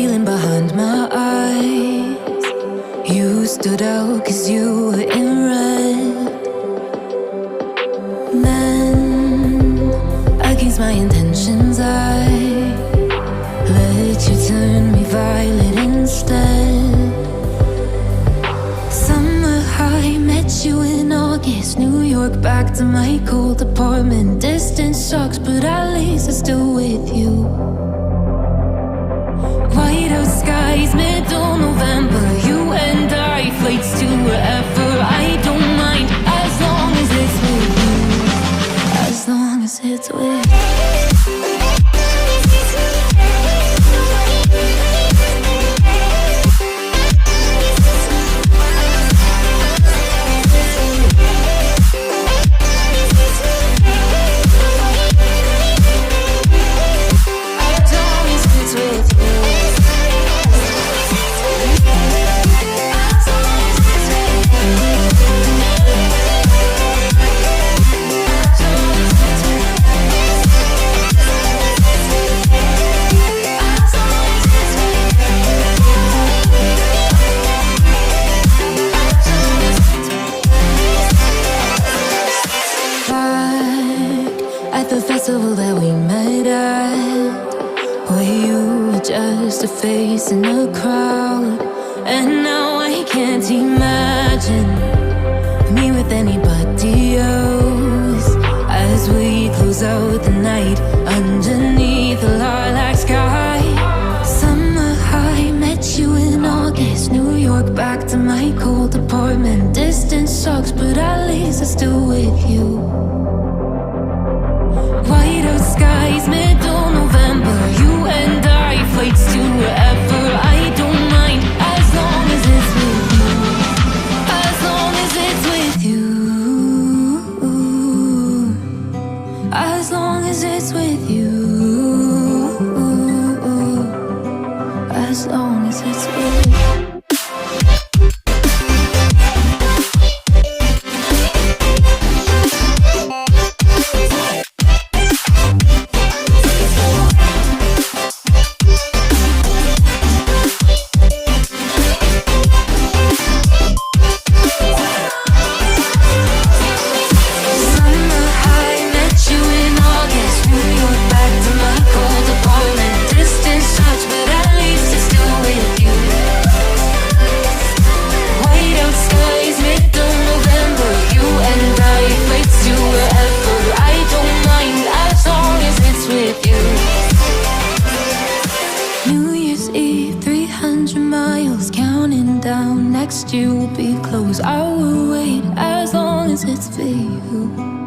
feeling behind my eyes. You stood out 'cause you were in red. Then, against my intentions, I let you turn me violet instead. Summer high, met you in August. New York, back to my cold apartment. Distance sucks, but at least I'm still with you. White out skies, middle November. You and I, flights to wherever. I don't mind, as long as it's with you. As long as it's with you. The festival that we met at, where you were just a face in a crowd. And now I can't imagine me with anybody else. As we close out the night underneath the lilac sky. Summer high, met you in August. New York, back to my cold apartment. Distance sucks, but at least I'm still with you. White out skies, middle November. You and I, flights to wherever. I don't mind, as long as it's with you. As long as it's with you. As long as it's with you. As long as it's with you. New Year's Eve, 300 miles, counting down. Next year will be close. I will wait as long as it's for you.